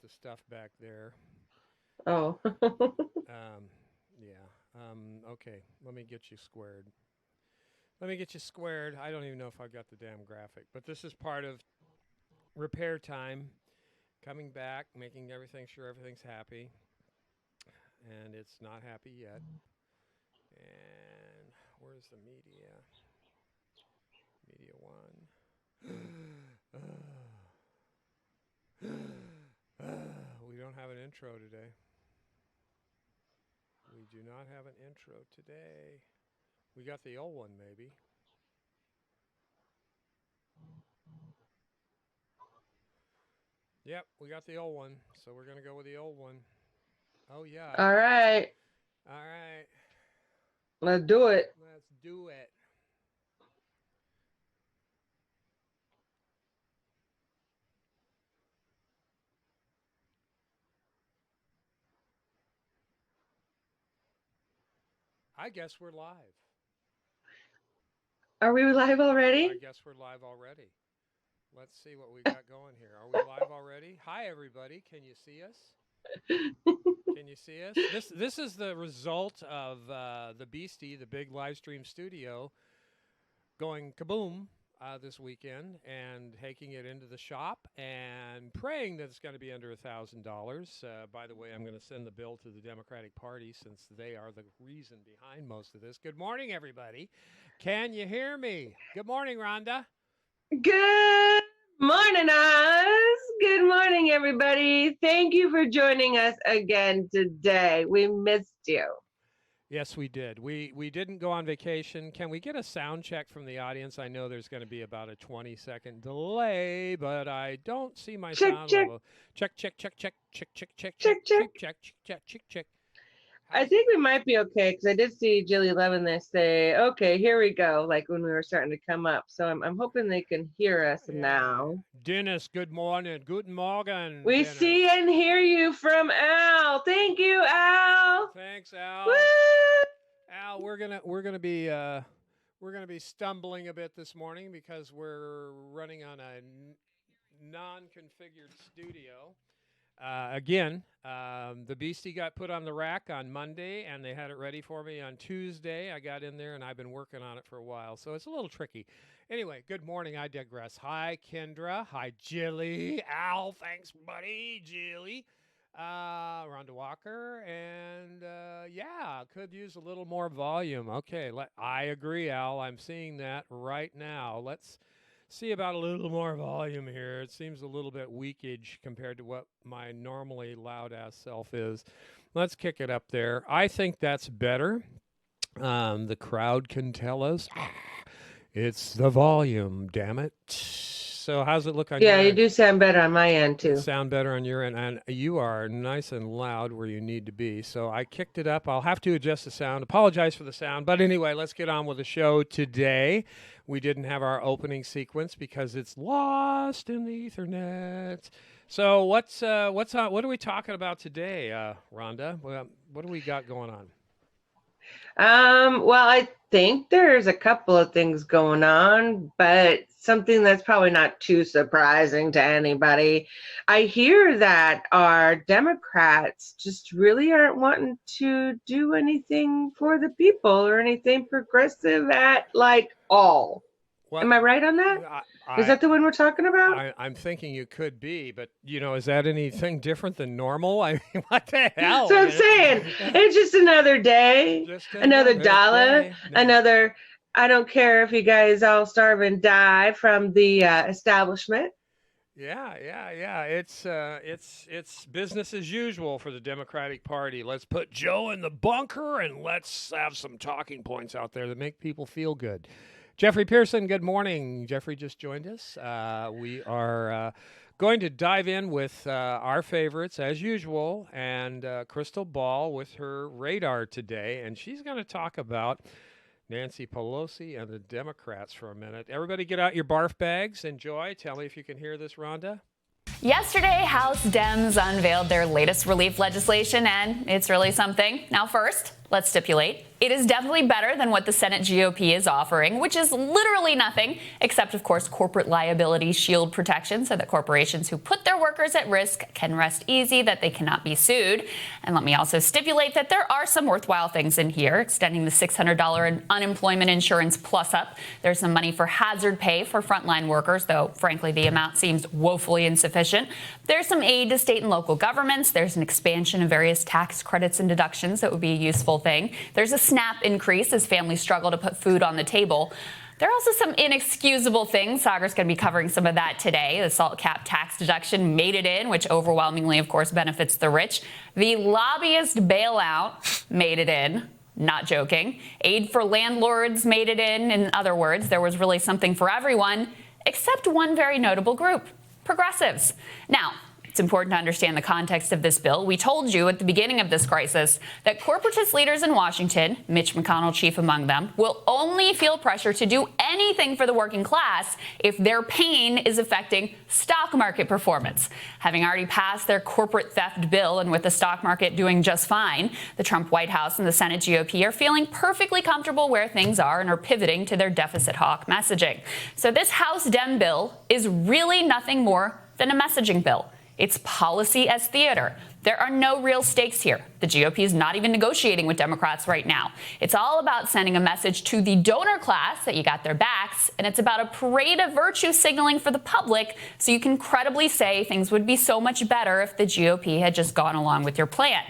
the stuff back there. Oh. Yeah. Okay. Let me get you squared. Let me get you squared. I don't even know if I've got the damn graphic, but this is part of repair time. Coming back, making everything sure everything's happy, and it's not happy yet. And where's the media? Media one. We don't have an intro today. We do not have an intro today. We got the old one, maybe. Yep, we got the old one, so we're going to go with the old one. Oh, yeah. All right. All right. Let's do it. Let's do it. I guess we're live. Are we live already? I guess we're live already. Let's see what we got going here. Are we live already? Hi, everybody. Can you see us? Can you see us? This is the result of the Beastie, the big live stream studio, going kaboom this weekend and taking it into the shop and praying that it's going to be under $1,000. By the way, I'm going to send the bill to the Democratic Party since they are the reason behind most of this. Good morning, everybody. Can you hear me? Good morning, Rhonda. Good morning, Oz. Good morning, everybody. Thank you for joining us again today. We missed you. Yes, we did. We didn't go on vacation. Can we get a sound check from the audience? I know there's going to be about a 20-second delay, but I don't see my sound level. Check, check, check, check, check, check, check, check, check, check, check, check, check. I think we might be okay because I did see Jilly Levin there say, "Okay, here we go." Like when we were starting to come up. So I'm hoping they can hear us now. Dennis, good morning. Guten Morgen. We Dennis. see and hear you from Al. Thank you, Al. Thanks, Al. Woo! Al, we're gonna be stumbling a bit this morning because we're running on a non-configured studio. Again, the Beastie got put on the rack on Monday, and they had it ready for me on Tuesday. I got in there, and I've been working on it for a while, so it's a little tricky. Anyway, good morning. I digress. Hi, Kendra. Hi, Jilly. Al, thanks, buddy. Jilly. Rhonda Walker, and yeah, could use a little more volume. Okay, I agree, Al. I'm seeing that right now. Let's see about a little more volume here. It seems a little bit weakage compared to what my normally loud-ass self is. Let's kick it up there. I think that's better. The crowd can tell us. It's the volume, damn it. So how's it look on your end? Yeah, you do sound better on my end, too. Sound better on your end, and you are nice and loud where you need to be. So I kicked it up. I'll have to adjust the sound. Apologize for the sound. But anyway, let's get on with the show today. We didn't have our opening sequence because it's lost in the Ethernet. So what's on? What are we talking about today, Rhonda? What do we got going on? Well, I think there's a couple of things going on, but something that's probably not too surprising to anybody. I hear that our Democrats just really aren't wanting to do anything for the people or anything progressive at all. What? Am I right on that? Is that the one we're talking about? I'm thinking you could be, but is that anything different than normal? I mean, what the hell? So I'm saying it's just another day, another dollar, another. I don't care if you guys all starve and die from the establishment. Yeah. It's business as usual for the Democratic Party. Let's put Joe in the bunker and let's have some talking points out there that make people feel good. Jeffrey Pearson, good morning. Jeffrey just joined us. We are going to dive in with our favorites, as usual, and Crystal Ball with her radar today. And she's going to talk about Nancy Pelosi and the Democrats for a minute. Everybody get out your barf bags. Enjoy. Tell me if you can hear this, Rhonda. Yesterday, House Dems unveiled their latest relief legislation, and it's really something. Now, first, Let's stipulate, it is definitely better than what the Senate GOP is offering, which is literally nothing, except, of course, corporate liability shield protection so that corporations who put their workers at risk can rest easy that they cannot be sued. And let me also stipulate that there are some worthwhile things in here, extending the $600 unemployment insurance plus up. There's some money for hazard pay for frontline workers, though, frankly, the amount seems woefully insufficient. There's some aid to state and local governments. There's an expansion of various tax credits and deductions that would be a useful thing. There's a SNAP increase as families struggle to put food on the table. There are also some inexcusable things. Sagar's going to be covering some of that today. The salt cap tax deduction made it in, which overwhelmingly, of course, benefits the rich. The lobbyist bailout made it in. Not joking. Aid for landlords made it in. In other words, there was really something for everyone, except one very notable group, progressives. Now, it's important to understand the context of this bill. We told you at the beginning of this crisis that corporatist leaders in Washington, Mitch McConnell chief among them, will only feel pressure to do anything for the working class if their pain is affecting stock market performance. Having already passed their corporate theft bill and with the stock market doing just fine, the Trump White House and the Senate GOP are feeling perfectly comfortable where things are and are pivoting to their deficit hawk messaging. So this House Dem bill is really nothing more than a messaging bill. It's policy as theater. There are no real stakes here. The GOP is not even negotiating with Democrats right now. It's all about sending a message to the donor class that you got their backs, and it's about a parade of virtue signaling for the public so you can credibly say things would be so much better if the GOP had just gone along with your plan.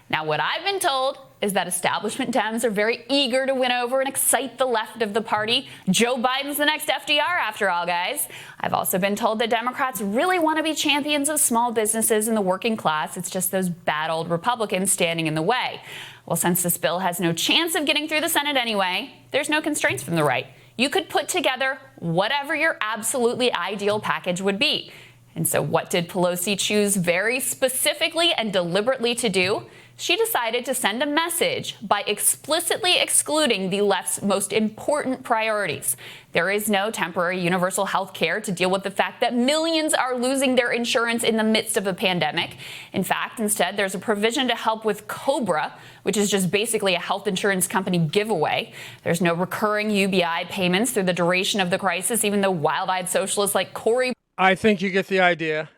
Now, what I've been told is that establishment Dems are very eager to win over and excite the left of the party. Joe Biden's the next FDR, after all, guys. I've also been told that Democrats really want to be champions of small businesses and the working class. It's just those bad old Republicans standing in the way. Well, since this bill has no chance of getting through the Senate anyway, there's no constraints from the right. You could put together whatever your absolutely ideal package would be. And so what did Pelosi choose very specifically and deliberately to do? She decided to send a message by explicitly excluding the left's most important priorities. There is no temporary universal health care to deal with the fact that millions are losing their insurance in the midst of a pandemic. In fact, instead, there's a provision to help with COBRA, which is just basically a health insurance company giveaway. There's no recurring UBI payments through the duration of the crisis, even though wild-eyed socialists like Cory... I think you get the idea.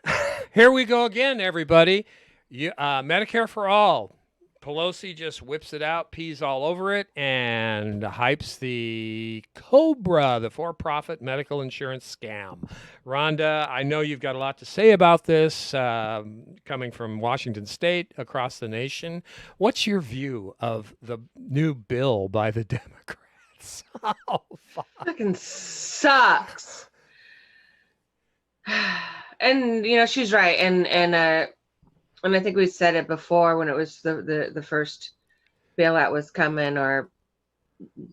Here we go again, everybody. Medicare for all. Pelosi just whips it out, pees all over it, and hypes the COBRA, the for-profit medical insurance scam. Rhonda, I know you've got a lot to say about this, coming from Washington State, across the nation. What's your view of the new bill by the Democrats? Oh, fuck. Fucking sucks. And, you know, she's right. And I think we said it before when it was the first bailout was coming, or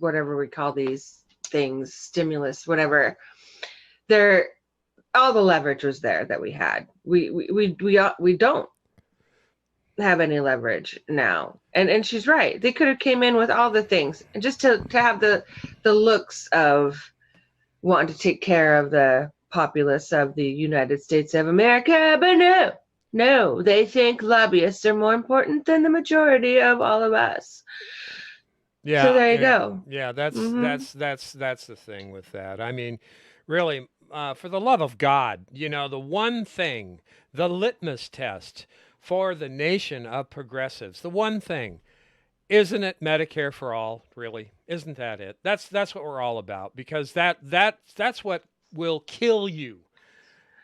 whatever we call these things, stimulus, whatever. All the leverage was there that we had. We don't have any leverage now. And she's right. They could have came in with all the things, and just to have the looks of wanting to take care of the populace of the United States of America, but no, they think lobbyists are more important than the majority of all of us. Yeah. So there you go. Yeah, that's the thing with that. I mean, really, for the love of God, you know, the one thing, the litmus test for the nation of progressives, the one thing, isn't it Medicare for all? Really, isn't that it? That's what we're all about, because that's what will kill you.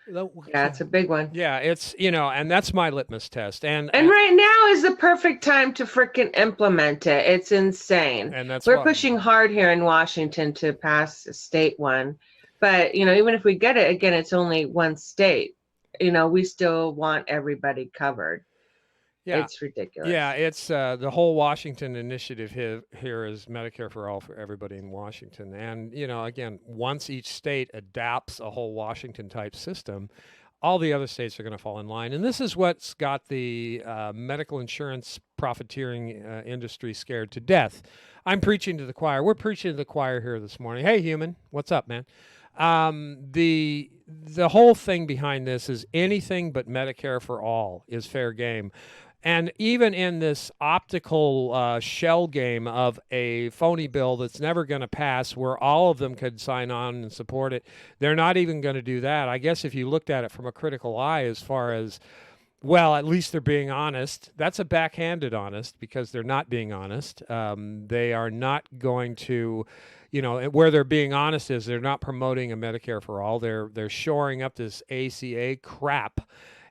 Yeah, it's a big one. Yeah, it's, you know, and that's my litmus test. And right now is the perfect time to freaking implement it. It's insane. And we're pushing hard here in Washington to pass a state one. But, you know, even if we get it, again, it's only one state. You know, we still want everybody covered. Yeah. It's ridiculous. Yeah, it's the whole Washington initiative here is Medicare for all for everybody in Washington. And, you know, again, once each state adapts a whole Washington type system, all the other states are going to fall in line. And this is what's got the medical insurance profiteering industry scared to death. I'm preaching to the choir. We're preaching to the choir here this morning. Hey, human, what's up, man? The whole thing behind this is anything but Medicare for all is fair game. And even in this optical shell game of a phony bill that's never going to pass, where all of them could sign on and support it, they're not even going to do that. I guess if you looked at it from a critical eye as far as, well, at least they're being honest. That's a backhanded honest, because they're not being honest. They are not going to, where they're being honest is they're not promoting a Medicare for all. They're shoring up this ACA crap.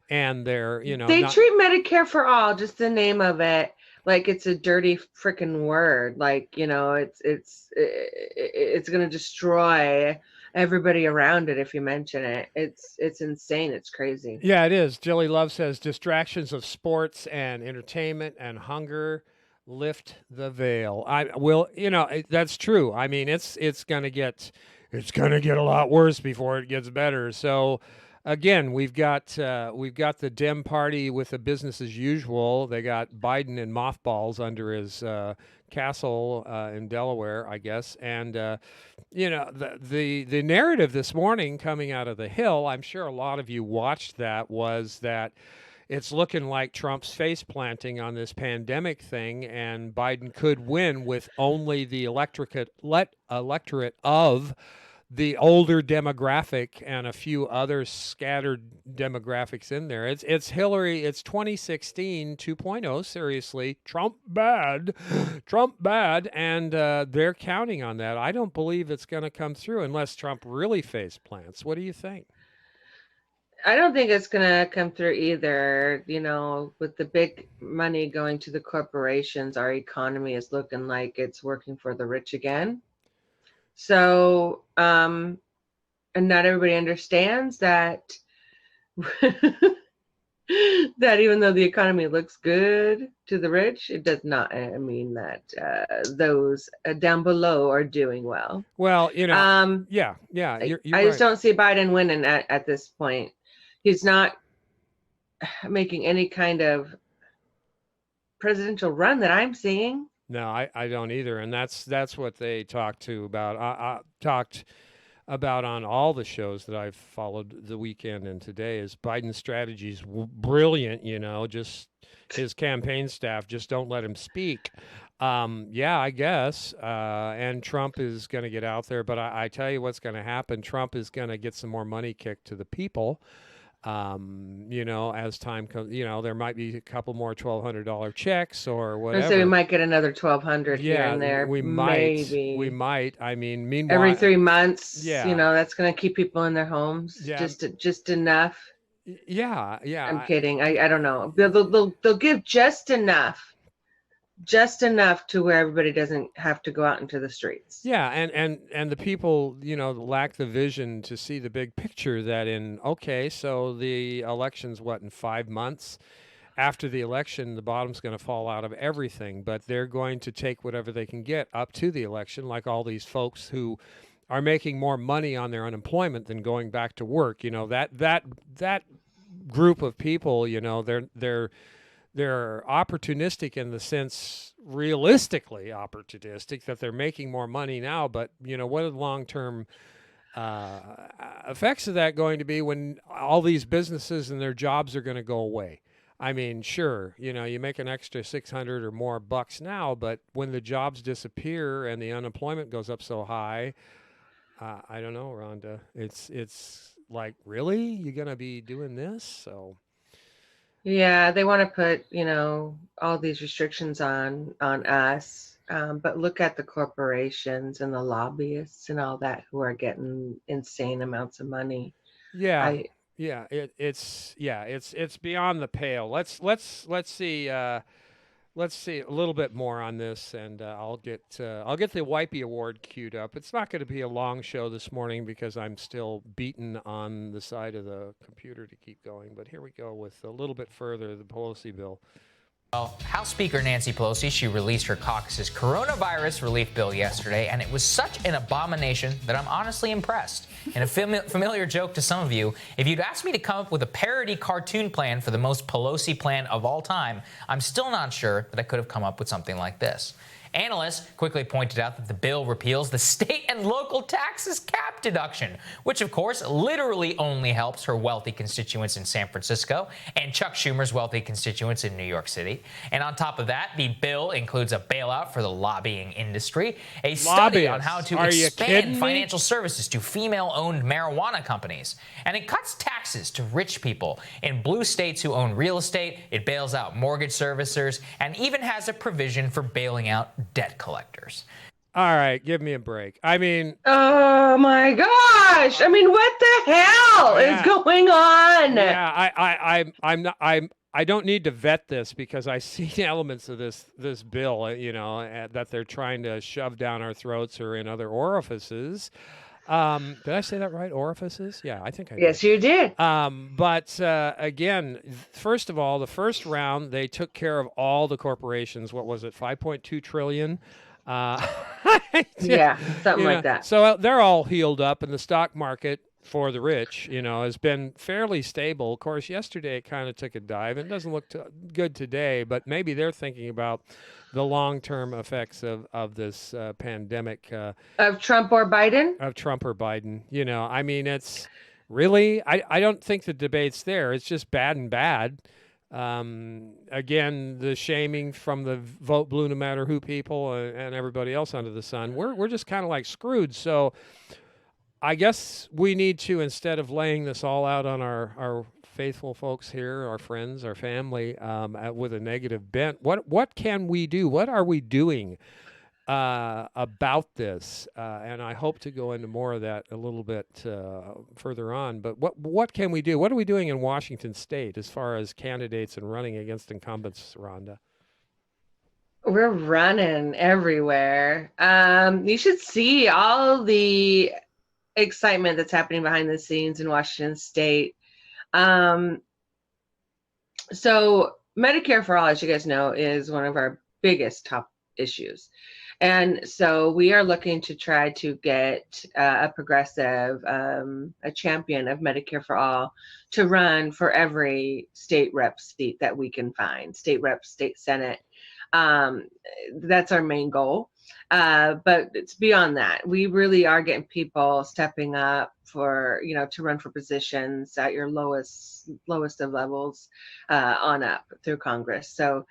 And they're, they treat Medicare for all, just the name of it, like it's a dirty freaking word. Like, it's going to destroy everybody around it if you mention it. It's insane. It's crazy. Yeah, it is. Jilly Love says distractions of sports and entertainment and hunger lift the veil. That's true. I mean, it's going to get a lot worse before it gets better. So, again, we've got the Dem party with the business as usual. They got Biden in mothballs under his castle in Delaware, I guess. And the narrative this morning coming out of the Hill, I'm sure a lot of you watched that, was that it's looking like Trump's face planting on this pandemic thing, and Biden could win with only the electorate of the older demographic and a few other scattered demographics in there. It's Hillary. It's 2016 2.0. Seriously, Trump bad, and they're counting on that. I don't believe it's going to come through unless Trump really face plants. What do you think? I don't think it's going to come through either. With the big money going to the corporations, our economy is looking like it's working for the rich again. So, and not everybody understands that, that even though the economy looks good to the rich, it does not mean that those down below are doing well. Well, you're I just don't see Biden winning at this point. He's not making any kind of presidential run that I'm seeing. No, I don't either, and that's what they talked about on all the shows that I've followed the weekend and today. Is Biden's strategy's brilliant, just his campaign staff just don't let him speak. I guess, and Trump is going to get out there, but I tell you what's going to happen. Trump is going to get some more money kicked to the people. As time comes, there might be a couple more $1,200 checks or whatever. So we might get another $1,200 here and there. We might. I mean, meanwhile, every 3 months. That's going to keep people in their homes. Yeah. Just enough. Yeah. I'm kidding. I don't know. They'll give just enough to where everybody doesn't have to go out into the streets. Yeah, and the people, lack the vision to see the big picture that so the election's in 5 months. After the election, the bottom's going to fall out of everything, but they're going to take whatever they can get up to the election, like all these folks who are making more money on their unemployment than going back to work. That group of people, they're opportunistic in the sense, realistically opportunistic, that they're making more money now. But, what are the long-term effects of that going to be when all these businesses and their jobs are going to go away? I mean, sure, you make an extra $600 or more bucks now, but when the jobs disappear and the unemployment goes up so high, I don't know, Rhonda. It's like, really? You're going to be doing this? So... Yeah, they want to put, all these restrictions on us. But look at the corporations and the lobbyists and all that who are getting insane amounts of money. Yeah. It's beyond the pale. Let's see a little bit more on this, and I'll get the Wipey Award queued up. It's not going to be a long show this morning because I'm still beaten on the side of the computer to keep going. But here we go with a little bit further, the Pelosi bill. Well, House Speaker Nancy Pelosi, she released her caucus's coronavirus relief bill yesterday, and it was such an abomination that I'm honestly impressed. And a familiar joke to some of you, if you'd asked me to come up with a parody cartoon plan for the most Pelosi plan of all time, I'm still not sure that I could have come up with something like this. Analysts quickly pointed out that the bill repeals the state and local taxes cap deduction, which of course literally only helps her wealthy constituents in San Francisco and Chuck Schumer's wealthy constituents in New York City. And on top of that, the bill includes a bailout for the lobbying industry, a study on how to expand financial services to female-owned marijuana companies, and it cuts taxes to rich people in blue states who own real estate. It bails out mortgage servicers and even has a provision for bailing out debt collectors. All right, give me a break. I mean, oh my gosh! I mean, what the hell is going on? Yeah, I don't need to vet this because I see elements of this bill, that they're trying to shove down our throats or in other orifices. Did I say that right? Orifices? Yeah, I think I did. Yes, you did. But again, first of all, the first round, they took care of all the corporations. What was it? 5.2 trillion. Yeah, something like that. So they're all healed up, and the stock market for the rich, has been fairly stable. Of course, yesterday it kind of took a dive. It doesn't look good today, but maybe they're thinking about the long-term effects of this pandemic. Of Trump or Biden? Of Trump or Biden. I mean, it's really, I don't think the debate's there. It's just bad and bad. Again, the shaming from the vote blue no matter who people and everybody else under the sun. We're just kind of like screwed. So I guess we need to, instead of laying this all out on our faithful folks here, our friends, our family, with a negative bent, what can we do? What are we doing about this? And I hope to go into more of that a little bit further on. But what can we do? What are we doing in Washington State as far as candidates and running against incumbents, Rhonda? We're running everywhere. You should see all the excitement that's happening behind the scenes in Washington State. So Medicare for All, as you guys know, is one of our biggest top issues. And so we are looking to try to get a progressive, a champion of Medicare for All to run for every state rep seat that we can find, state rep, state senate. That's our main goal. But it's beyond that. We really are getting people stepping up for, to run for positions at your lowest of levels on up through Congress. So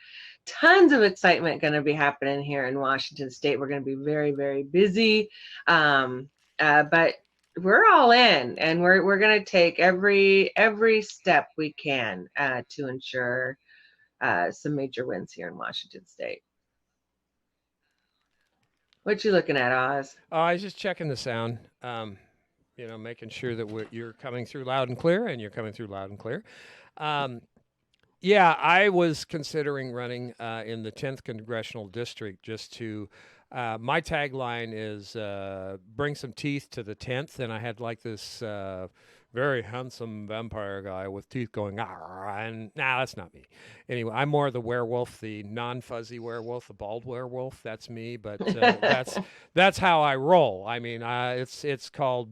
tons of excitement going to be happening here in Washington State. We're going to be very, very busy. But we're all in, and we're going to take every step we can to ensure some major wins here in Washington State. What you looking at, Oz? I was just checking the sound, making sure that you're coming through loud and clear, and you're coming through loud and clear. Yeah, I was considering running in the 10th Congressional District just to, my tagline is bring some teeth to the 10th, and I had like this very handsome vampire guy with teeth going, and that's not me. Anyway, I'm more the werewolf, the non-fuzzy werewolf, the bald werewolf. That's me, but that's how I roll. I mean, it's called,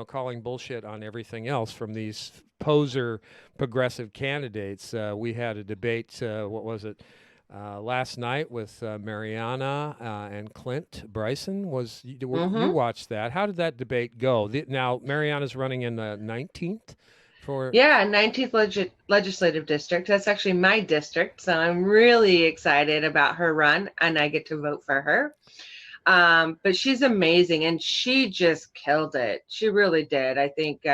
calling bullshit on everything else from these poser progressive candidates. We had a debate, what was it, last night with Mariana and Clint Bryson. You watched that. How did that debate go? Now, Mariana's running in the 19th for... Yeah, 19th legislative district. That's actually my district, so I'm really excited about her run, and I get to vote for her. But she's amazing, and she just killed it. She really did. I think,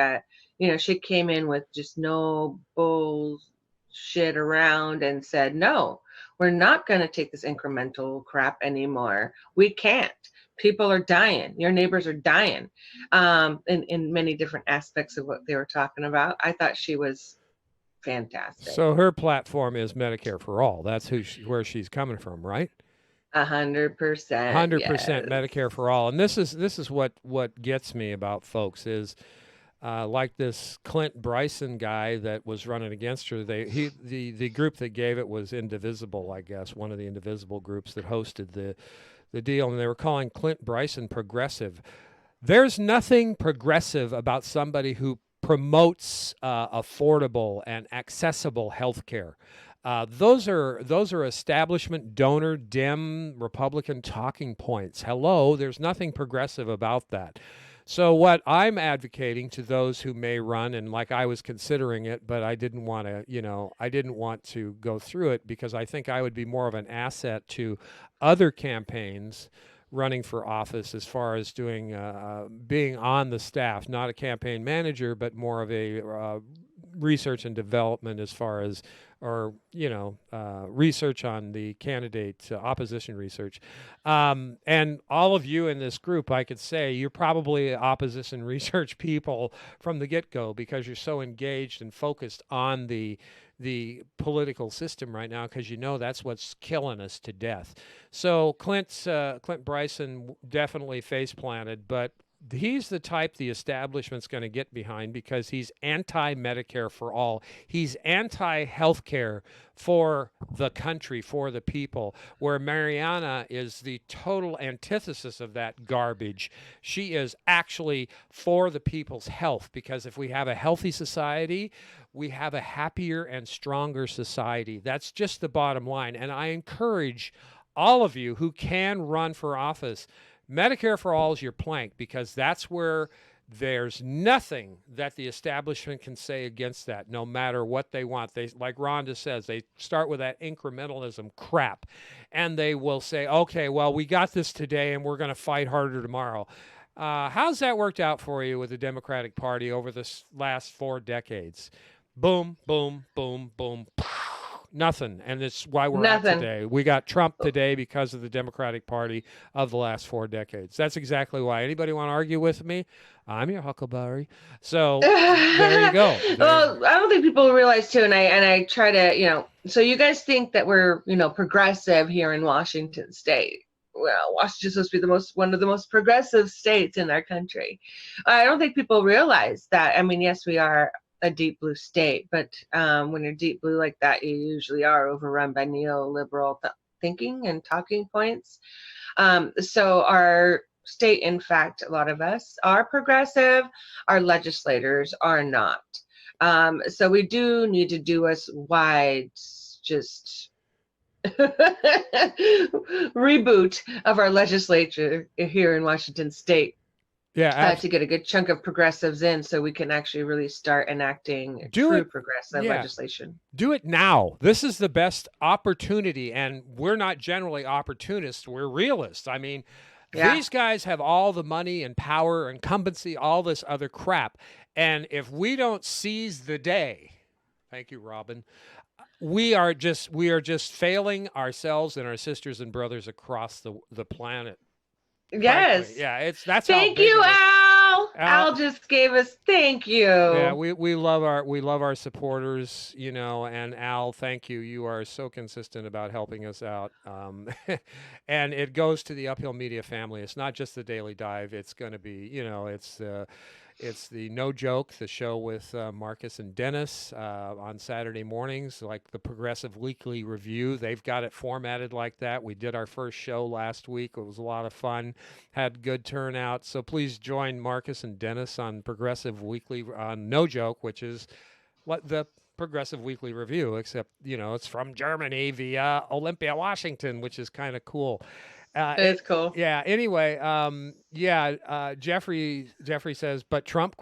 she came in with just no bullshit around and said, no, we're not going to take this incremental crap anymore. We can't. People are dying. Your neighbors are dying in many different aspects of what they were talking about. I thought she was fantastic. So her platform is Medicare for All. That's where she's coming from, right? 100%. 100% yes. Medicare for All. And this is what gets me about folks is like this Clint Bryson guy that was running against her. The group that gave it was Indivisible, I guess, one of the Indivisible groups that hosted the deal, and they were calling Clint Bryson progressive. There's nothing progressive about somebody who promotes affordable and accessible health care. Those are establishment donor dim Republican talking points. Hello, there's nothing progressive about that. So what I'm advocating to those who may run, and like I was considering it, but I didn't want to, I didn't want to go through it because I think I would be more of an asset to other campaigns running for office as far as doing being on the staff, not a campaign manager, but more of a research and development as far as, or research on the candidate, opposition research. And all of you in this group, I could say you're probably opposition research people from the get-go because you're so engaged and focused on the political system right now, because that's what's killing us to death. So Clint Bryson definitely face planted, but he's the type the establishment's going to get behind because he's anti-Medicare for all. He's anti-healthcare for the country, for the people, where Mariana is the total antithesis of that garbage. She is actually for the people's health, because if we have a healthy society, we have a happier and stronger society. That's just the bottom line. And I encourage all of you who can run for office, Medicare for all is your plank, because that's where there's nothing that the establishment can say against that, no matter what they want. They, like Rhonda says, they start with that incrementalism crap, and they will say, okay, well, we got this today and we're going to fight harder tomorrow. How's that worked out for you with the Democratic Party over this last 4 decades? Boom, boom, boom, boom. Nothing. And it's why we're at today. We got Trump today because of the Democratic Party of the last 4 decades. That's exactly why. Anybody want to argue with me? I'm your huckleberry. So there you go. Well, I don't think people realize too, and I try to, so you guys think that we're, progressive here in Washington State. Well, Washington's supposed to be one of the most progressive states in our country. I don't think people realize that. I mean, yes, we are a deep blue state, but when you're deep blue like that, you usually are overrun by neoliberal thinking and talking points. So our state, in fact, a lot of us are progressive. Our legislators are not. So we do need to do us wide, just reboot of our legislature here in Washington State. Yeah, to get a good chunk of progressives in, so we can actually really start enacting true progressive legislation. Do it now. This is the best opportunity, and we're not generally opportunists. We're realists. I mean, these guys have all the money and power, incumbency, all this other crap, and if we don't seize the day, thank you, Robin, we are just failing ourselves and our sisters and brothers across the planet. Yes. Frankly. Yeah, that's thank you, Al. Al just gave us thank you. Yeah, we love our supporters, and Al, thank you. You are so consistent about helping us out. And it goes to the Uphill Media family. It's not just the Daily Dive. It's going to be, it's the No Joke, the show with Marcus and Dennis on Saturday mornings, like the Progressive Weekly Review. They've got it formatted like that. We did our first show last week. It was a lot of fun, had good turnout. So please join Marcus and Dennis on Progressive Weekly on No Joke, which is what the Progressive Weekly Review, except, it's from Germany via Olympia, Washington, which is kind of cool. It's cool. Yeah. Anyway, Jeffrey says, but Trump ?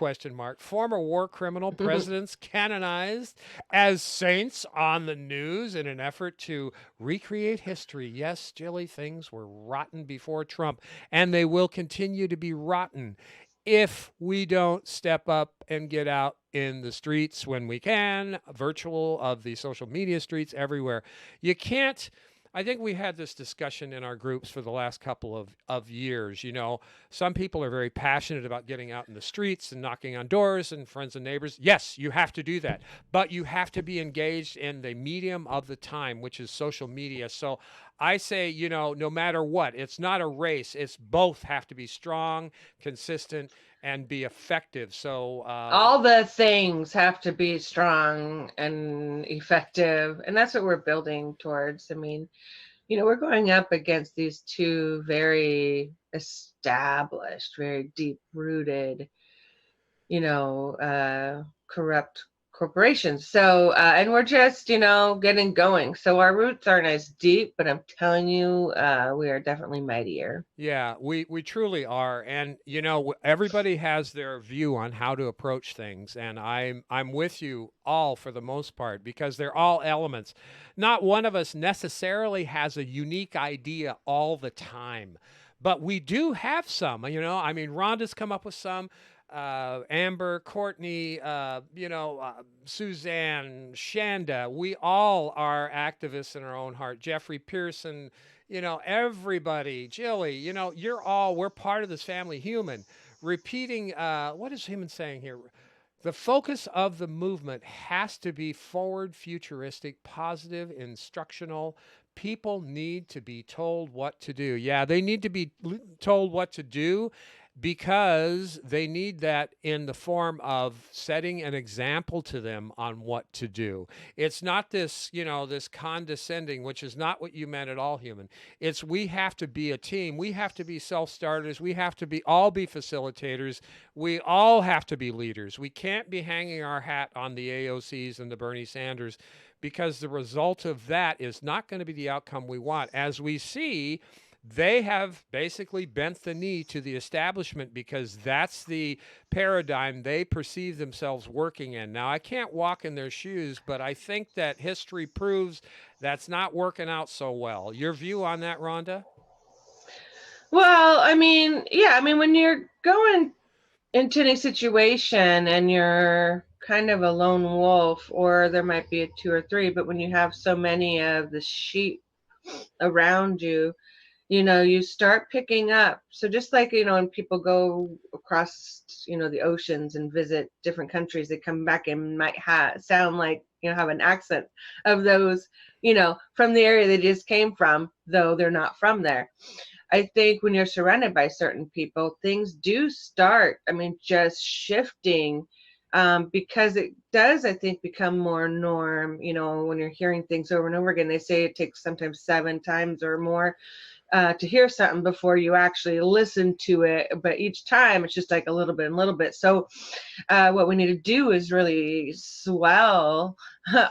Former war criminal presidents canonized as saints on the news in an effort to recreate history. Yes, Jilly, things were rotten before Trump, and they will continue to be rotten if we don't step up and get out in the streets when we can, virtual of the social media streets everywhere. You can't. I think we had this discussion in our groups for the last couple of years. Some people are very passionate about getting out in the streets and knocking on doors and friends and neighbors. Yes, you have to do that. But you have to be engaged in the medium of the time, which is social media. So I say, no matter what, it's not a race. It's both have to be strong, consistent, and be effective. So all the things have to be strong and effective, and that's what we're building towards. I mean, we're going up against these two very established, very deep-rooted, corrupt corporations. So, and we're just, getting going. So our roots aren't as deep, but I'm telling you, we are definitely mightier. Yeah, we truly are, and everybody has their view on how to approach things, and I'm with you all for the most part because they're all elements. Not one of us necessarily has a unique idea all the time, but we do have some. I mean, Rhonda's come up with some. Amber, Courtney, Suzanne, Shanda, we all are activists in our own heart. Jeffrey Pearson, everybody, Jilly, we're part of this family. Human. Repeating, what is Human saying here? The focus of the movement has to be forward, futuristic, positive, instructional. People need to be told what to do. Yeah, they need to be told what to do because they need that in the form of setting an example to them on what to do. It's not this, this condescending, which is not what you meant at all, Human. It's we have to be a team. We have to be self-starters. We have to all be facilitators. We all have to be leaders. We can't be hanging our hat on the AOCs and the Bernie Sanders because the result of that is not going to be the outcome we want. As we see, they have basically bent the knee to the establishment because that's the paradigm they perceive themselves working in. Now, I can't walk in their shoes, but I think that history proves that's not working out so well. Your view on that, Rhonda? Well, I mean, when you're going into any situation and you're kind of a lone wolf, or there might be a two or three, but when you have so many of the sheep around you, you start picking up. So just like, when people go across, the oceans and visit different countries, they come back and might sound like, have an accent of those, from the area they just came from, though they're not from there. I think when you're surrounded by certain people, things do start, just shifting, because it does, I think, become more norm, when you're hearing things over and over again. They say it takes sometimes 7 times or more to hear something before you actually listen to it. But each time it's just like a little bit and a little bit. So what we need to do is really swell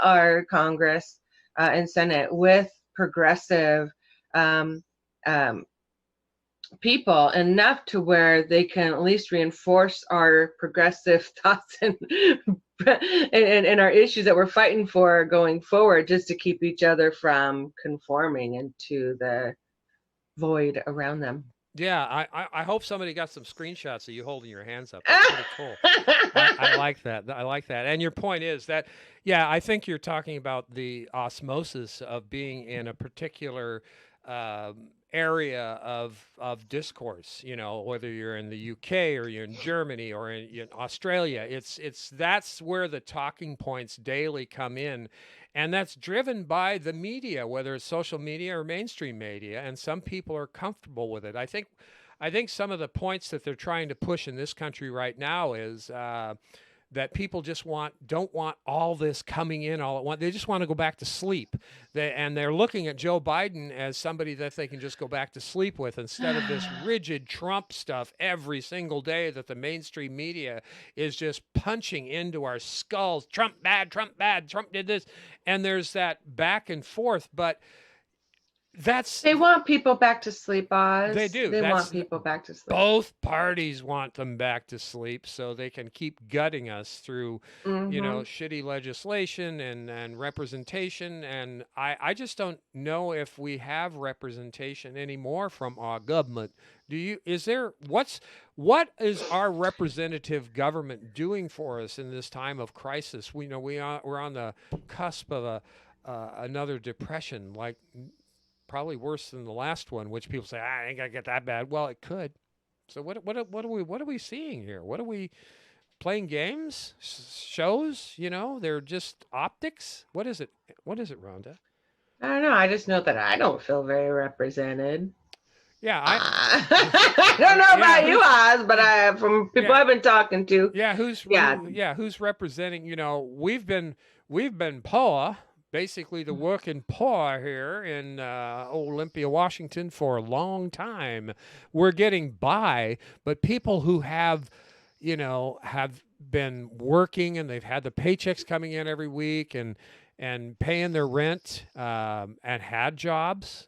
our Congress and Senate with progressive people enough to where they can at least reinforce our progressive thoughts and our issues that we're fighting for going forward, just to keep each other from conforming into the void around them. Yeah, I hope somebody got some screenshots of you holding your hands up. That's pretty cool. I like that. I like that. And your point is that, yeah, I think you're talking about the osmosis of being in a particular area of discourse, whether you're in the UK or you're in Germany or in Australia. That's where the talking points daily come in. And that's driven by the media, whether it's social media or mainstream media. And some people are comfortable with it. I think some of the points that they're trying to push in this country right now is that people just don't want all this coming in all at once. They just want to go back to sleep. And they're looking at Joe Biden as somebody that they can just go back to sleep with instead of this rigid Trump stuff every single day that the mainstream media is just punching into our skulls. Trump bad, Trump did this. And there's that back and forth. But they want people back to sleep, Oz. They do. They want people back to sleep. Both parties want them back to sleep so they can keep gutting us through, shitty legislation and representation. And I just don't know if we have representation anymore from our government. What is our representative government doing for us in this time of crisis? We're on the cusp of another depression, like probably worse than the last one, which people say, I ain't gonna get that bad. Well, it could. So what are we seeing here? What are we playing games, shows? They're just optics. What is it? What is it, Rhonda? I don't know. I just know that I don't feel very represented. Yeah, I don't know about you, Oz, but from people I've been talking to. Yeah, who's representing? We've been poor. Basically the working poor here in Olympia, Washington for a long time. We're getting by, but people who have been working and they've had the paychecks coming in every week and paying their rent and had jobs.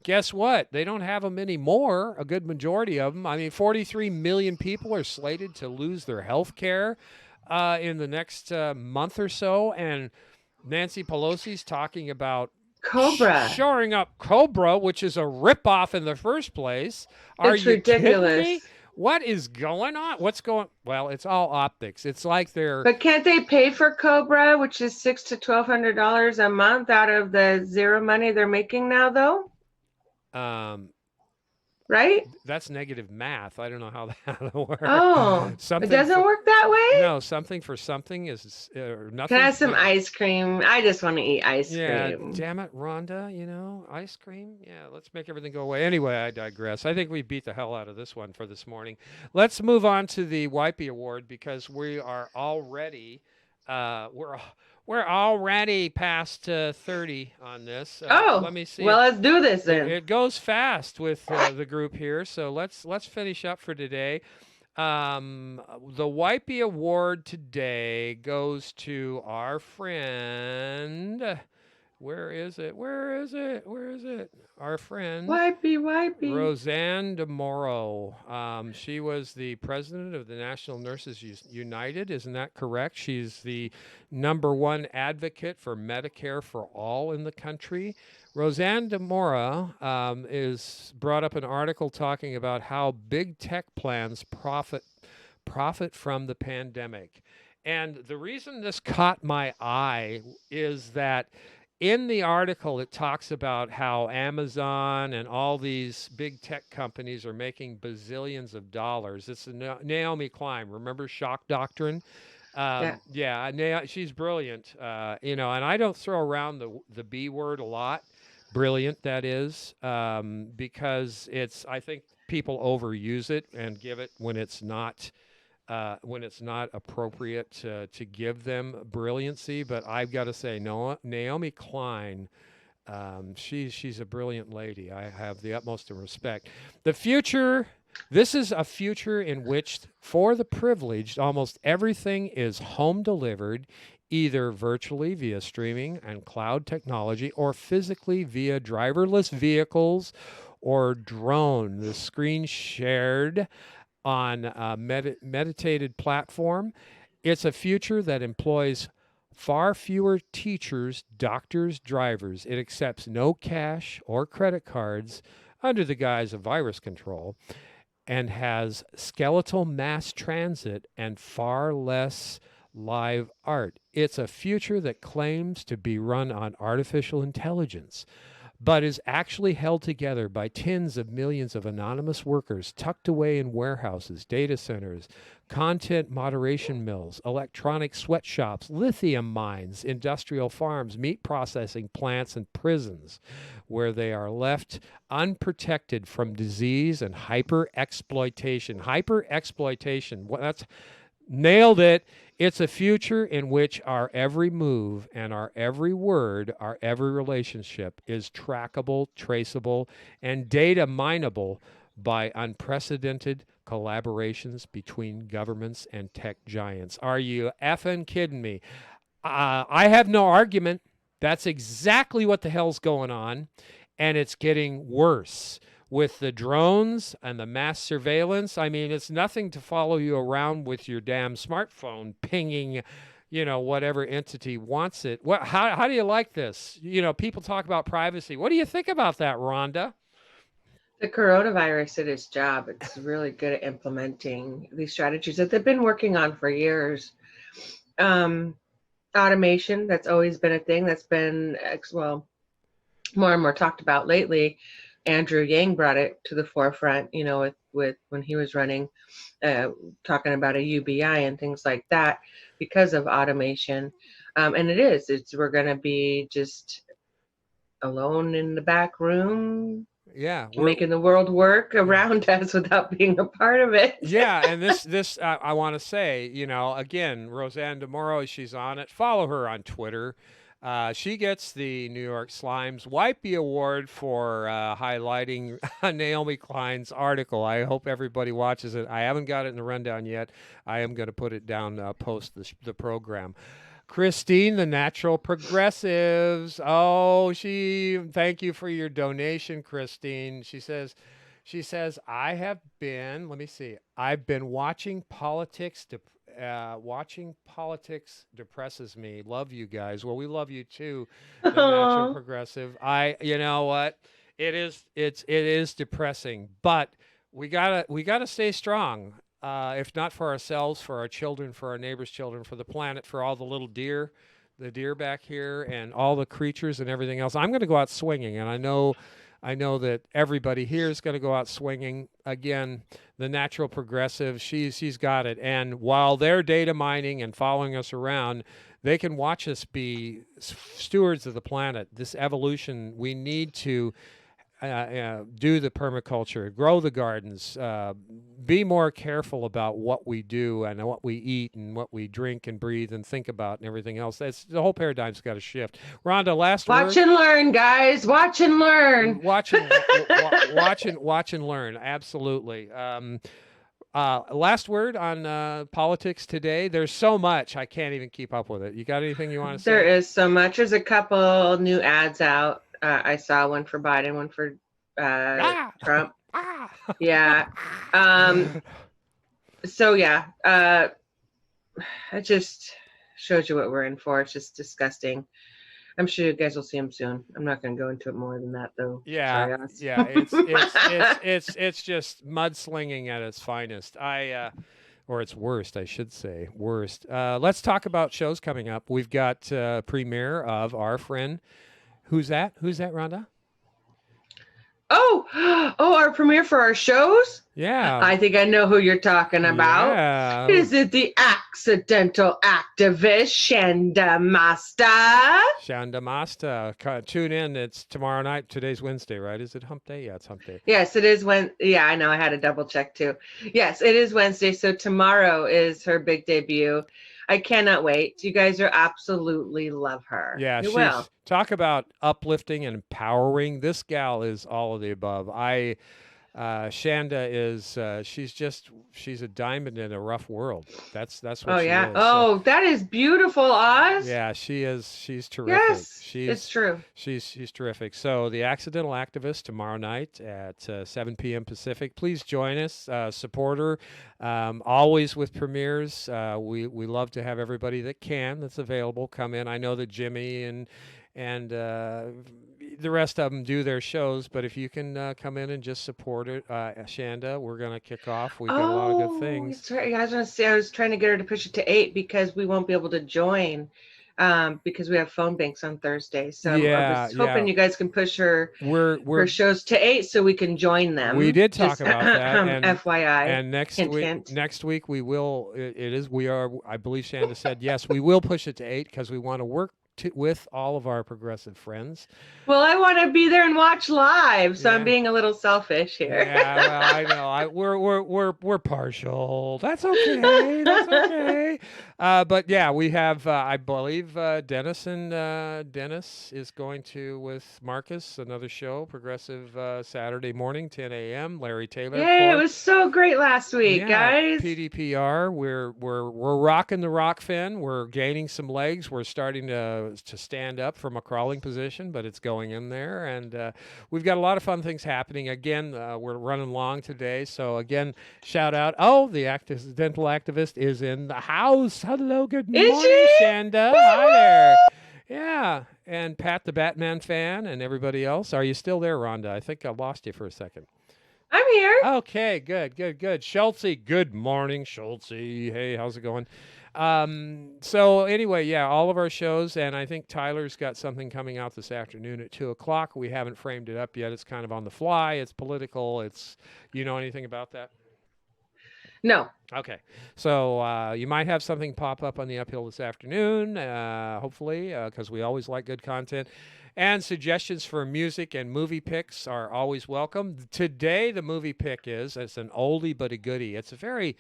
Guess what? They don't have them anymore. A good majority of them. I mean, 43 million people are slated to lose their health care in the next month or so. And Nancy Pelosi's talking about Cobra. shoring up Cobra, which is a ripoff in the first place. Are It's you ridiculous. kidding me? What is going on? What's going? Well, it's all optics. It's like they're. But can't they pay for Cobra, which is $600 to $1,200 a month out of the zero money they're making now, though? Right? That's negative math. I don't know how that works. Oh, Something it doesn't work that way? No, something for something is nothing. Can I have some ice cream? I just want to eat ice cream. Damn it, Rhonda, ice cream? Yeah, let's make everything go away. Anyway, I digress. I think we beat the hell out of this one for this morning. Let's move on to the Wipey Award because we are already we're already past 30 on this. Let me see. Well, let's do this then. It goes fast with the group here, so let's finish up for today. The Wipey Award today goes to our friend. Where is it? Our friend. Wipey. Roseanne DeMoro. She was the president of the National Nurses United. Isn't that correct? She's the #1 advocate for Medicare for all in the country. Roseanne DeMoro is brought up an article talking about how big tech plans profit from the pandemic. And the reason this caught my eye is that in the article, it talks about how Amazon and all these big tech companies are making bazillions of dollars. It's Naomi Klein. Remember Shock Doctrine? She's brilliant. And I don't throw around the B word a lot. Brilliant, that is, because I think people overuse it and give it when it's not appropriate to give them brilliancy. But I've got to say, Naomi Klein, she's a brilliant lady. I have the utmost respect. The future, this is a future in which, for the privileged, almost everything is home delivered, either virtually via streaming and cloud technology or physically via driverless vehicles or drone. The screen shared on a meditated platform. It's a future that employs far fewer teachers, doctors, drivers. It accepts no cash or credit cards under the guise of virus control and has skeletal mass transit and far less live art. It's a future that claims to be run on artificial intelligence, but is actually held together by tens of millions of anonymous workers tucked away in warehouses, data centers, content moderation mills, electronic sweatshops, lithium mines, industrial farms, meat processing plants, and prisons, where they are left unprotected from disease and hyper-exploitation. Hyper-exploitation, that's nailed it. It's a future in which our every move and our every word, our every relationship is trackable, traceable, and data mineable by unprecedented collaborations between governments and tech giants. Are you effing kidding me? I have no argument. That's exactly what the hell's going on, and it's getting worse. With the drones and the mass surveillance, I mean, it's nothing to follow you around with your damn smartphone pinging, whatever entity wants it. How do you like this? People talk about privacy. What do you think about that, Rhonda? The coronavirus did its job. It's really good at implementing these strategies that they've been working on for years. Automation, that's always been a thing that's been, more and more talked about lately. Andrew Yang brought it to the forefront, with when he was running, talking about a UBI and things like that because of automation. And we're going to be just alone in the back room. Yeah, we're making the world work around us without being a part of it. Yeah, and this I want to say, again, Roseanne DeMoro, she's on it. Follow her on Twitter. She gets the New York Slimes Wipey Award for highlighting Naomi Klein's article. I hope everybody watches it. I haven't got it in the rundown yet. I am going to put it down post the program. Christine, the Natural Progressives. Oh, thank you for your donation, Christine. She says, I have been, let me see, I've been watching politics. Watching politics depresses me. Love you guys. Well, we love you too, the Natural Progressive. You know what? It is depressing, but we gotta stay strong. If not for ourselves, for our children, for our neighbors' children, for the planet, for all the little deer, the deer back here, and all the creatures and everything else. I'm going to go out swinging, and I know that everybody here is going to go out swinging. Again, the Natural Progressive, she's got it. And while they're data mining and following us around, they can watch us be stewards of the planet. This evolution, we need to do the permaculture, grow the gardens, be more careful about what we do and what we eat and what we drink and breathe and think about and everything else. That's the whole paradigm's got to shift. Rhonda, last word. Watch and learn, guys. Watch and learn. Watch and learn. Absolutely. Last word on politics today. There's so much I can't even keep up with it. You got anything you want to say? There is so much. There's a couple new ads out. I saw one for Biden, one for Trump. Yeah. So yeah, it just shows you what we're in for. It's just disgusting. I'm sure you guys will see him soon. I'm not going to go into it more than that, though. Yeah, yeah. It's just mudslinging at its finest. Or its worst, I should say. Worst. Let's talk about shows coming up. We've got premiere of our friend. Who's that, Rhonda? Oh, our premiere for our shows? Yeah. I think I know who you're talking about. Yeah. Is it the accidental activist Shanda Masta? Shanda Masta. Tune in. It's tomorrow night. Today's Wednesday, right? Is it hump day? Yeah, it's hump day. Yes, it is. Yeah, I know. I had to double check too. Yes, it is Wednesday. So tomorrow is her big debut. I cannot wait. You guys are absolutely love her. Yeah, you will. Talk about uplifting and empowering. This gal is all of the above. Shanda is she's a diamond in a rough world. That's what she is. Oh, that is beautiful, Oz. Yeah, she is. She's terrific. Yes, it's true. She's terrific. So the Accidental Activist tomorrow night at 7 p.m. Pacific. Please join us. Support her. Always with premieres. We love to have everybody that's available come in. I know that Jimmy and the rest of them do their shows, but if you can come in and just support it, Shanda, we're going to kick off. We've got a lot of good things. That's right. I was going to say, I was trying to get her to push it to 8 because we won't be able to join because we have phone banks on Thursday. So I was hoping you guys can push her shows to 8 so we can join them. We did talk about that. And, FYI. And next week we will, I believe Shanda said, yes, we will push it to 8 because we want to work with all of our progressive friends. Well, I want to be there and watch live, so I'm being a little selfish here. Yeah, well, I know. We're partial. That's okay. That's okay. But yeah, we have. I believe Dennis is going to with Marcus another show, progressive Saturday morning, 10 a.m. Larry Taylor. Yeah, it was so great last week, guys. PDPR. We're rocking the rock fin. We're gaining some legs. We're starting to stand up from a crawling position, but it's going in there, and we've got a lot of fun things happening. Again, we're running long today, so again, shout out. Oh, the Accidental Activist is in the house. Hello, good morning, Shanda. Hi there. Yeah, and Pat the Batman fan and everybody else. Are you still there, Rhonda? I think I lost you for a second. I'm here. Okay, good. Schultze, good morning, Schultze. Hey, how's it going? So anyway, all of our shows, and I think Tyler's got something coming out this afternoon at 2:00. We haven't framed it up yet. It's kind of on the fly. It's political. You know anything about that? No. Okay. So you might have something pop up on the Uphill this afternoon, hopefully, because we always like good content. And suggestions for music and movie picks are always welcome. Today, the movie pick it's an oldie but a goodie. It's a very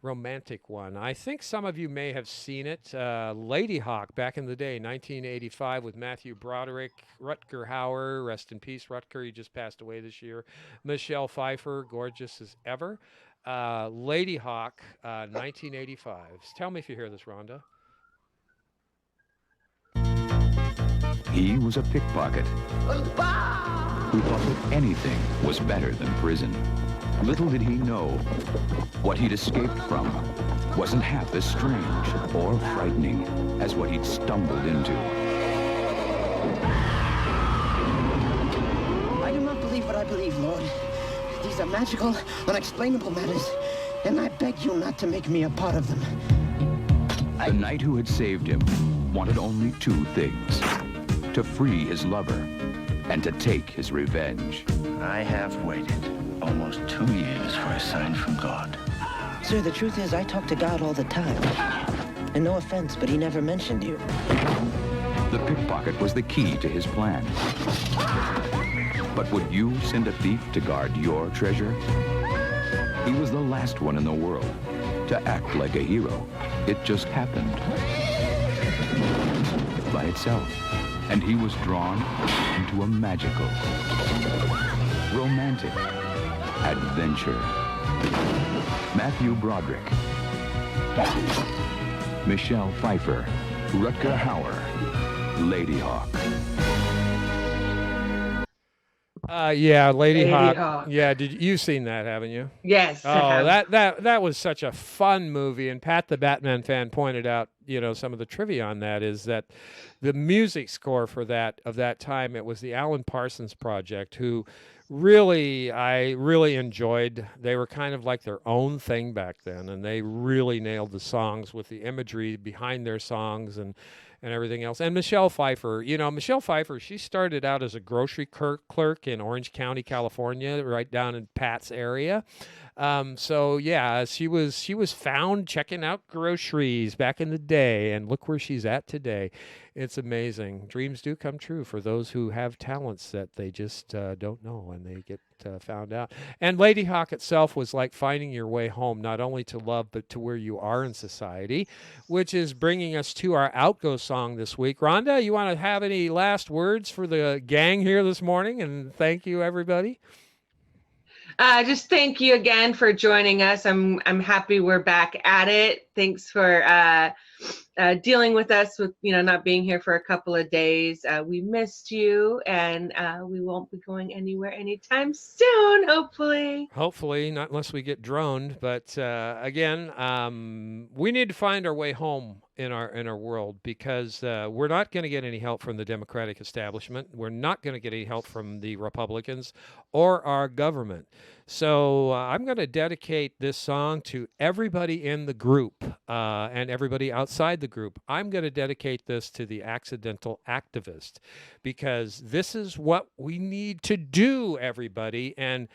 romantic one. I think some of you may have seen it. Ladyhawke, back in the day, 1985, with Matthew Broderick, Rutger Hauer, rest in peace, Rutger, he just passed away this year. Michelle Pfeiffer, gorgeous as ever. Ladyhawke, 1985. Tell me if you hear this, Rhonda. He was a pickpocket who thought that anything was better than prison. Little did he know, what he'd escaped from wasn't half as strange or frightening as what he'd stumbled into. I do not believe what I believe, Lord. These are magical, unexplainable matters, and I beg you not to make me a part of them. The knight who had saved him wanted only two things: to free his lover and to take his revenge. I have waited almost 2 years for a sign from God. Sir, the truth is I talk to God all the time. And no offense, but he never mentioned you. The pickpocket was the key to his plan. But would you send a thief to guard your treasure? He was the last one in the world to act like a hero. It just happened by itself. And he was drawn into a magical, romantic adventure. Matthew Broderick, Michelle Pfeiffer, Rutger Hauer, Ladyhawke. Yeah, Ladyhawke. Ladyhawke. Yeah, you've seen that, haven't you? Yes. I Oh, have. that was such a fun movie. And Pat the Batman fan pointed out, some of the trivia on that is that the music score for that time, it was the Alan Parsons Project, who I really enjoyed. They were kind of like their own thing back then, and they really nailed the songs with the imagery behind their songs and everything else. And Michelle Pfeiffer, she started out as a grocery clerk in Orange County, California, right down in Pat's area. So yeah, she was found checking out groceries back in the day, and look where she's at today. It's amazing. Dreams do come true for those who have talents that they just don't know, and they get found out. And Ladyhawke itself was like finding your way home, not only to love, but to where you are in society, which is bringing us to our Outgo song this week. Rhonda, you want to have any last words for the gang here this morning? And thank you, everybody. Just thank you again for joining us. I'm happy we're back at it. Thanks for dealing with us with not being here for a couple of days. We missed you, and we won't be going anywhere anytime soon. Hopefully, not unless we get droned. But again, we need to find our way home in our world, because we're not going to get any help from the Democratic establishment. We're not going to get any help from the Republicans or our government. So I'm going to dedicate this song to everybody in the group and everybody outside the group. I'm going to dedicate this to the accidental activist, because this is what we need to do, everybody. And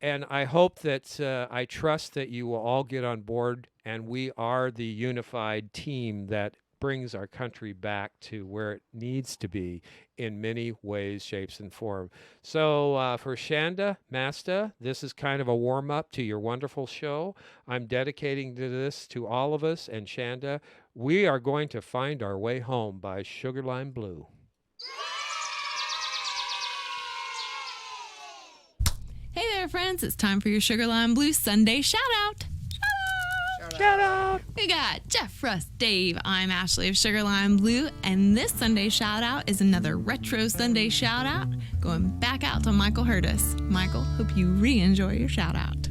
I hope that I trust that you will all get on board, and we are the unified team that brings our country back to where it needs to be in many ways, shapes, and form. So for Shanda, Masta, this is kind of a warm-up to your wonderful show. I'm dedicating this to all of us, and Shanda, we are going to find our way home by Sugarline Blue. Hey there, friends. It's time for your Sugarline Blue Sunday shout-out. Shout out! We got Jeff, Russ, Dave. I'm Ashley of Sugarline Blue, and this Sunday shout-out is another retro Sunday shout-out going back out to Michael Hurtis. Michael, hope you re-enjoy your shout-out.